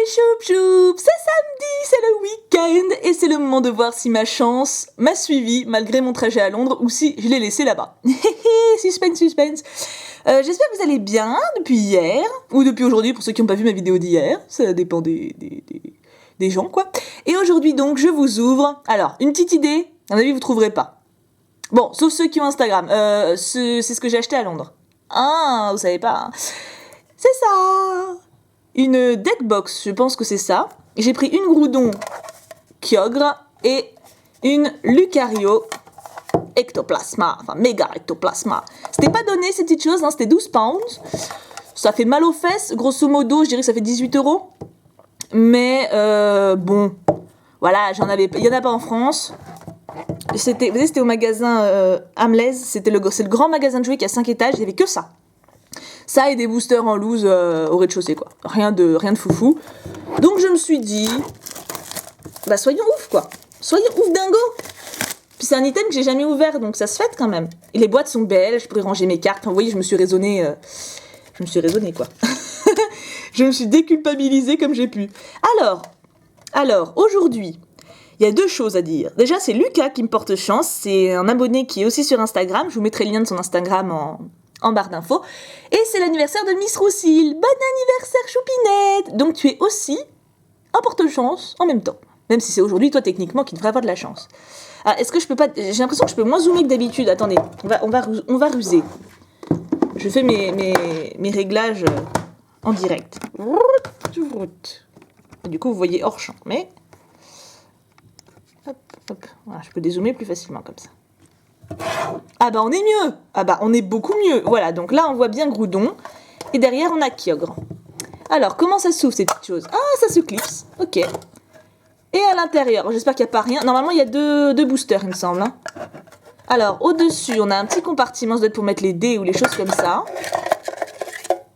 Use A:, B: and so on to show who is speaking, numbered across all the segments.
A: les choup-choup, c'est samedi, c'est le week-end et c'est le moment de voir si ma chance m'a suivi malgré mon trajet à Londres ou si je l'ai laissé là-bas. Suspense, suspense. J'espère que vous allez bien depuis hier ou depuis aujourd'hui pour ceux qui n'ont pas vu ma vidéo d'hier, ça dépend des gens quoi. Et aujourd'hui donc je vous ouvre, alors une petite idée, à mon avis vous trouverez pas. Bon, sauf ceux qui ont Instagram, c'est ce que j'ai acheté à Londres. Ah, vous savez pas, hein. C'est ça. Une deckbox, je pense que c'est ça. J'ai pris une Groudon Kyogre et une Lucario Ectoplasma, enfin méga Ectoplasma. C'était pas donné ces petites choses, hein, c'était 12 pounds. Ça fait mal aux fesses, grosso modo, je dirais que ça fait 18 €. Mais bon, voilà, il y en a pas en France. C'était au magasin Hamleys, c'est le grand magasin de jouets qui a 5 étages, il y avait que ça. Ça et des boosters en loose au rez-de-chaussée quoi. Rien de foufou. Donc je me suis dit, bah soyons ouf quoi. Soyons ouf dingo. Puis c'est un item que j'ai jamais ouvert donc ça se fête quand même. Et les boîtes sont belles, je pourrais ranger mes cartes. Enfin, vous voyez, je me suis raisonnée quoi. Je me suis déculpabilisée comme j'ai pu. Alors aujourd'hui, il y a 2 choses à dire. Déjà, c'est Lucas qui me porte chance. C'est un abonné qui est aussi sur Instagram. Je vous mettrai le lien de son Instagram en barre d'infos. Et c'est l'anniversaire de Miss Roussille. Bon anniversaire, Choupinette! Donc tu es aussi un porte-chance en même temps. Même si c'est aujourd'hui, toi, techniquement, qui devrait avoir de la chance. Ah, est-ce que je peux pas... J'ai l'impression que je peux moins zoomer que d'habitude. Attendez, on va ruser. Je fais mes réglages en direct. Du coup, vous voyez hors champ, mais... Hop, hop. Voilà, je peux dézoomer plus facilement comme ça. Ah bah on est mieux. Ah bah on est beaucoup mieux. Voilà, donc là on voit bien Groudon. Et derrière on a Kyogre. Alors, comment ça s'ouvre ces petites choses? Ah, ça se clipse. Ok. Et à l'intérieur, j'espère qu'il n'y a pas rien. Normalement il y a deux boosters il me semble. Hein. Alors, au-dessus on a un petit compartiment, ça doit être pour mettre les dés ou les choses comme ça.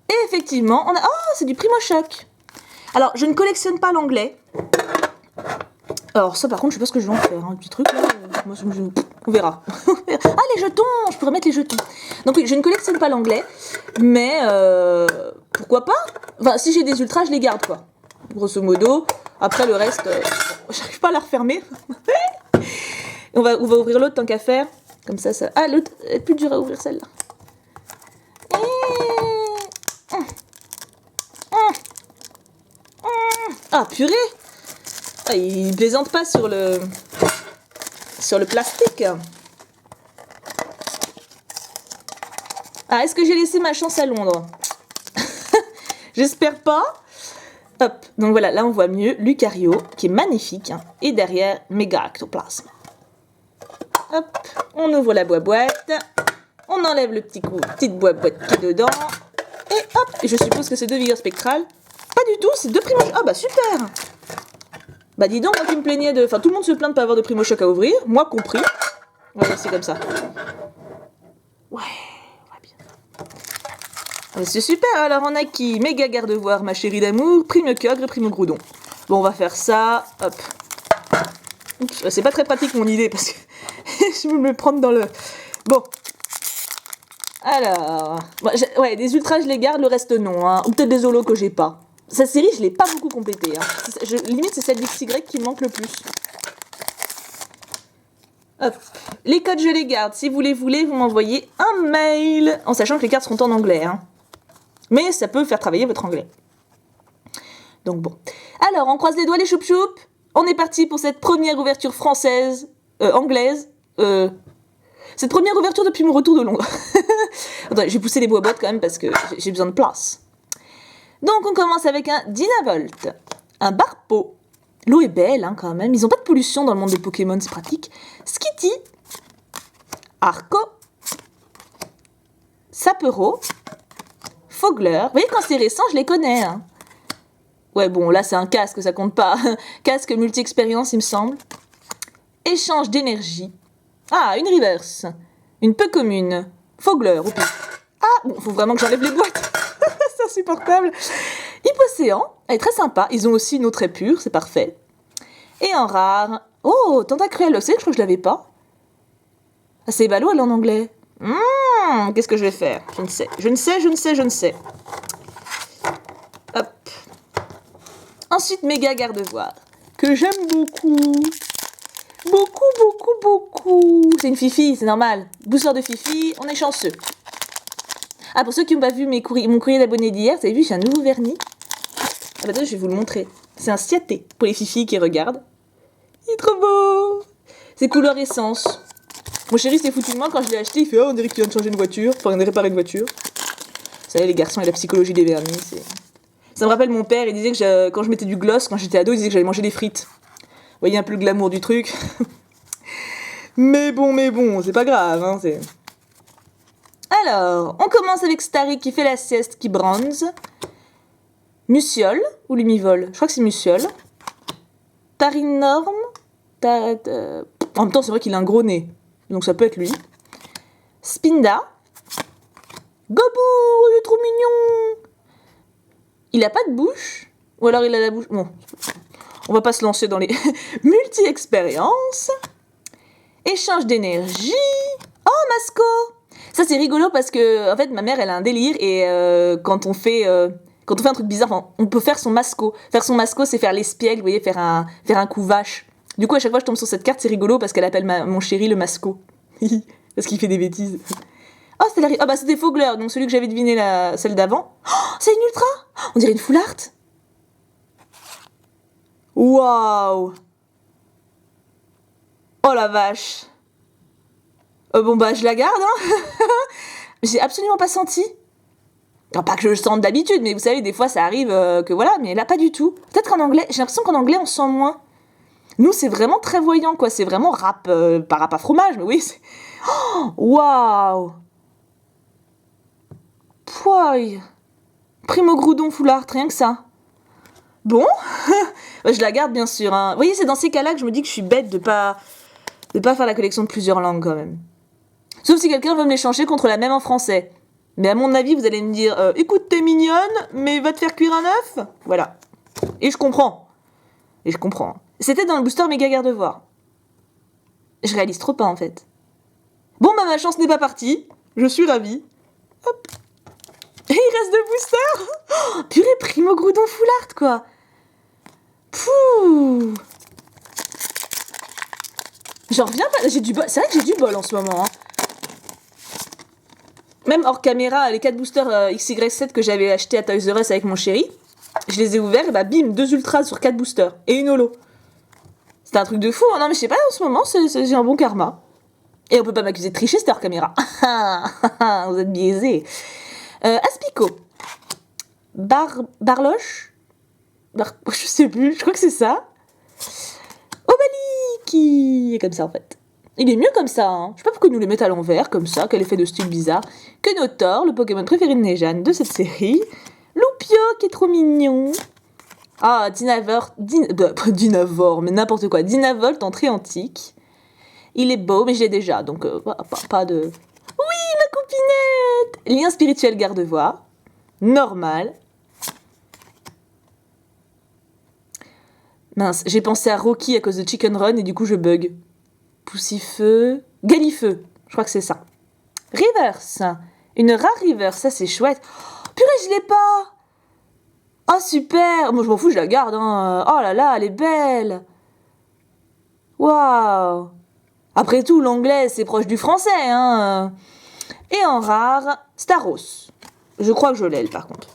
A: Et effectivement, on a... Oh, c'est du Primo Choc. Alors, je ne collectionne pas l'anglais. Alors ça par contre je sais pas ce que je vais en faire, un petit truc là, moi, on verra. Ah les jetons, je pourrais mettre les jetons. Donc oui, je ne collectionne pas l'anglais, mais pourquoi pas. Enfin si j'ai des ultras je les garde quoi, grosso modo. Après le reste, j'arrive pas à la refermer. on va ouvrir l'autre tant qu'à faire, comme ça. Ah l'autre est plus dur à ouvrir celle-là. Ah purée. Ah, il plaisante pas sur le plastique. Ah, est-ce que j'ai laissé ma chance à Londres? J'espère pas. Hop, donc voilà, là on voit mieux Lucario, qui est magnifique. Hein, et derrière, méga Ectoplasme. Hop, on ouvre la boîte. On enlève le petite boîte qui est dedans. Et hop, et je suppose que c'est 2 vigueurs spectrales. Pas du tout, c'est 2 Primo. Ah bah super. Bah dis donc, moi qui me plaignais de... Enfin, tout le monde se plaint de pas avoir de Primo Choc à ouvrir, moi compris. On va laisser comme ça. Ouais, bien. Ah, c'est super, alors on a qui? Méga Gardevoir, ma chérie d'amour, Primo Kyogre et Primo Groudon. Bon, on va faire ça, hop. Oups, c'est pas très pratique mon idée, parce que je vais me prendre dans le... Bon. Alors... Bon, ouais, des ultras, je les garde, le reste non, hein. Ou peut-être des holos que j'ai pas. Cette série, je l'ai pas beaucoup complétée. Hein. Limite, c'est celle d'XY qui me manque le plus. Hop. Les codes, je les garde. Si vous les voulez, vous m'envoyez un mail. En sachant que les cartes seront en anglais. Hein. Mais ça peut faire travailler votre anglais. Donc bon. Alors, on croise les doigts, les choup-choup. On est parti pour cette première ouverture anglaise. Cette première ouverture depuis mon retour de Londres. Attendez, je vais pousser les boîtes quand même parce que j'ai besoin de place. Donc on commence avec un Dynavolt, un Barpo. L'eau est belle hein, quand même, ils n'ont pas de pollution dans le monde des Pokémon, c'est pratique. Skitty, Arco, Sapero, Fogler. Vous voyez quand c'est récent, je les connais. Hein. Ouais bon, là c'est un casque, ça compte pas. Casque multi-expérience il me semble. Échange d'énergie. Ah, une reverse. Une peu commune. Fogler, au pire. Ah, bon, faut vraiment que j'enlève les boîtes. C'est insupportable. Hypocéan, elle est très sympa. Ils ont aussi une eau très pure, c'est parfait. Et en rare... Oh, Tentacruel, je crois que je l'avais pas. Ah, c'est ballot, elle est en anglais. Qu'est-ce que je vais faire? Je ne sais. Hop. Ensuite, méga gardevoir, que j'aime beaucoup. Beaucoup. C'est une fifi, c'est normal. Booster de fifi, on est chanceux. Ah, pour ceux qui n'ont pas vu mon courrier d'abonné d'hier, vous avez vu, j'ai un nouveau vernis. Ah bah attends, je vais vous le montrer. C'est un Ciaté, pour les fifis qui regardent. Il est trop beau. C'est couleur essence. Mon chéri s'est foutu de moi quand je l'ai acheté, il fait « Oh, on dirait que tu viens de changer une voiture. Enfin, on a réparé une voiture. » Vous savez, les garçons et la psychologie des vernis, c'est... Ça me rappelle mon père, il disait que quand je mettais du gloss, quand j'étais ado, il disait que j'allais manger des frites. Vous voyez un peu le glamour du truc. mais bon, c'est pas grave, hein, c'est... Alors, on commence avec Starry qui fait la sieste, qui bronze. Muciole, ou Lumivol, je crois que c'est Muciole. Tarinorme. En même temps, c'est vrai qu'il a un gros nez, donc ça peut être lui. Spinda. Gobou, il est trop mignon. Il a pas de bouche, ou alors il a la bouche... Bon, on va pas se lancer dans les multi-expériences. Échange d'énergie. Oh, Masco. Ça, c'est rigolo parce que, en fait, ma mère, elle a un délire et quand on fait un truc bizarre, enfin, on peut faire son Masco. Faire son Masco, c'est faire l'espiègle, vous voyez, faire un coup vache. Du coup, à chaque fois que je tombe sur cette carte, c'est rigolo parce qu'elle appelle mon chéri le Masco. Parce qu'il fait des bêtises. Oh, c'était Fogler, donc celui que j'avais deviné celle d'avant. Oh, c'est une ultra. On dirait une full art. Waouh. Oh la vache. Bon bah je la garde, hein. J'ai absolument pas senti. Non, pas que je le sente d'habitude, mais vous savez, des fois ça arrive que voilà, mais là pas du tout. Peut-être qu'en anglais, j'ai l'impression qu'en anglais on sent moins. Nous c'est vraiment très voyant quoi, c'est vraiment rap, pas rap à fromage, mais oui, c'est... Waouh. Pouaille. Primo Groudon full art, rien que ça. Bon, je la garde bien sûr. Hein. Vous voyez, c'est dans ces cas-là que je me dis que je suis bête de pas faire la collection de plusieurs langues quand même. Sauf si quelqu'un veut me l'échanger contre la même en français. Mais à mon avis, vous allez me dire écoute, t'es mignonne, mais va te faire cuire un œuf. Voilà. Et je comprends. C'était dans le booster méga gardevoir. Je réalise trop pas en fait. Bon, bah ma chance n'est pas partie. Je suis ravie. Hop. Et il reste 2 boosters. Oh, purée, Primo Groudon full art quoi. Pouh. J'en reviens pas. J'ai du bol. C'est vrai que j'ai du bol en ce moment. Hein. Même hors caméra, les 4 boosters XY7 que j'avais acheté à Toys R Us avec mon chéri, je les ai ouverts et bah bim, 2 ultras sur 4 boosters et une holo. C'était un truc de fou. Hein. Non mais je sais pas, en ce moment, j'ai un bon karma. Et on peut pas m'accuser de tricher, c'était hors caméra. Vous êtes biaisés. Aspico. Barloche. Je sais plus, je crois que c'est ça. Obali qui est comme ça en fait. Il est mieux comme ça, hein. Je sais pas pourquoi ils nous les mettent à l'envers, comme ça, quel effet de style bizarre. Kenotor, le Pokémon préféré de Nejane de cette série. Loupio, qui est trop mignon. Ah, Dinavor, mais n'importe quoi. Dinavolt en antique. Il est beau, mais je l'ai déjà, donc pas de... Oui, ma copinette. Lien spirituel garde-voix. Normal. Mince, j'ai pensé à Rocky à cause de Chicken Run et du coup je bug. Poussifeu... Galifeu, je crois que c'est ça. Reverse. Une rare reverse, ça c'est chouette. Oh, purée, je l'ai pas. Oh super. Moi je m'en fous, je la garde. Hein. Oh là là, elle est belle. Waouh. Après tout, l'anglais c'est proche du français. Hein. Et en rare, Staros. Je crois que je l'ai, par contre.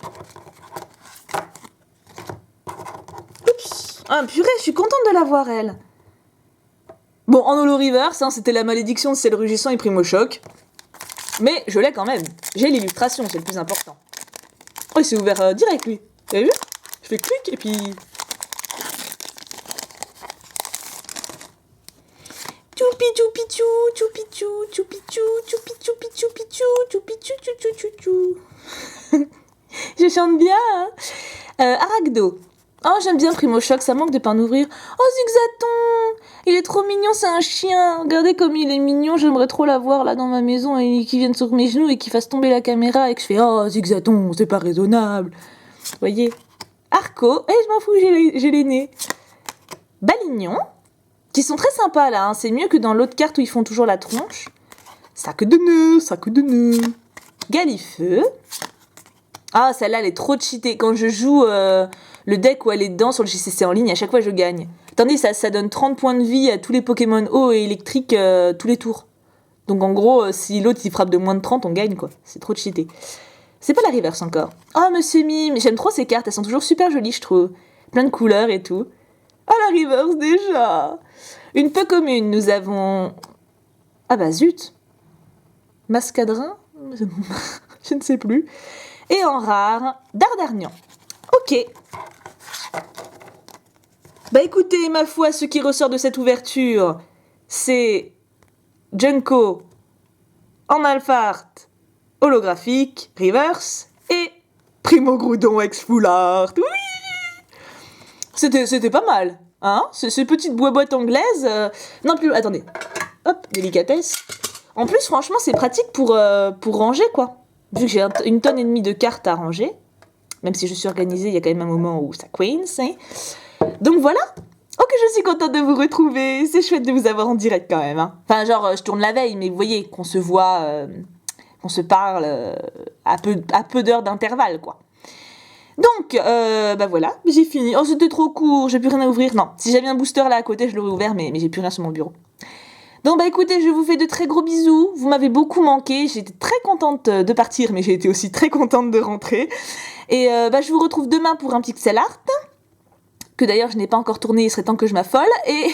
A: Oups. Ah purée, je suis contente de la voir, elle. Bon, en holo reverse, hein, c'était la malédiction de Ciel Rugissant et Primo Choc. Mais je l'ai quand même. J'ai l'illustration, c'est le plus important. Oh, il s'est ouvert direct, lui. Vous avez vu? Je fais clic et puis... Tchoupi tchoupi tchou, tchoupi tchou, tchoupi tchou, tchoupi tchoupi tchoupi tchou, tchoupi tchou tchou tchou tchou tchou. Je chante bien, hein. Arachdo. Oh, j'aime bien Primo Choc, ça manque de pain d'ouvrir. Oh, Zigzaton! Il est trop mignon, c'est un chien. Regardez comme il est mignon, j'aimerais trop l'avoir là dans ma maison et qu'il vienne sur mes genoux et qu'il fasse tomber la caméra et que je fais oh, Zigzaton, c'est pas raisonnable. Vous voyez? Arco, je m'en fous, j'ai les nez. Balignon, qui sont très sympas là, hein. C'est mieux que dans l'autre carte où ils font toujours la tronche. Sac de nœuds. Galifeu. Ah, celle-là, elle est trop cheatée. Quand je joue le deck où elle est dedans sur le JCC en ligne, à chaque fois, je gagne. Attendez, ça donne 30 points de vie à tous les Pokémon eau et électriques tous les tours. Donc en gros, si l'autre il frappe de moins de 30, on gagne quoi. C'est trop cheaté. C'est pas la reverse encore. Oh, Monsieur Mime, j'aime trop ces cartes, elles sont toujours super jolies, je trouve. Plein de couleurs et tout. Ah, la reverse déjà. Une peu commune, nous avons... Ah bah zut. Mascadrin. Je ne sais plus. Et en rare, Dardarnian. Ok. Bah écoutez, ma foi, ce qui ressort de cette ouverture, c'est Junko en Alphart holographique, reverse, et Primo Groudon ex full art. Oui, c'était pas mal, hein. Ces petites boîtes anglaises. Non plus, attendez. Hop, délicatesse. En plus, franchement, c'est pratique pour ranger, quoi. Vu que j'ai une tonne et demie de cartes à ranger, même si je suis organisée, il y a quand même un moment où ça coince. Hein. Donc voilà. Ok, je suis contente de vous retrouver. C'est chouette de vous avoir en direct quand même. Hein. Enfin, genre, je tourne la veille, mais vous voyez qu'on se voit, qu'on se parle à peu d'heures d'intervalle, quoi. Donc, bah voilà, j'ai fini. Oh, c'était trop court, j'ai plus rien à ouvrir. Non, si j'avais un booster là à côté, je l'aurais ouvert, mais j'ai plus rien sur mon bureau. Donc bah écoutez, je vous fais de très gros bisous. Vous m'avez beaucoup manqué. J'étais très contente de partir, mais j'ai été aussi très contente de rentrer. Et bah je vous retrouve demain pour un pixel art. Que d'ailleurs je n'ai pas encore tourné, il serait temps que je m'affole. Et,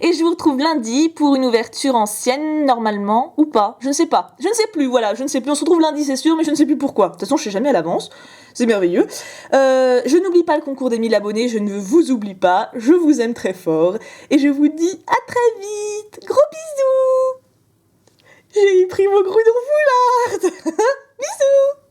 A: et je vous retrouve lundi pour une ouverture ancienne, normalement, ou pas. Je ne sais pas. Je ne sais plus, voilà, je ne sais plus. On se retrouve lundi, c'est sûr, mais je ne sais plus pourquoi. De toute façon, je sais jamais à l'avance. C'est merveilleux. Je n'oublie pas le concours des 1000 abonnés, je ne vous oublie pas. Je vous aime très fort. Et je vous dis à très vite. Gros bisous. J'ai pris mon Groudon foulard. Bisous.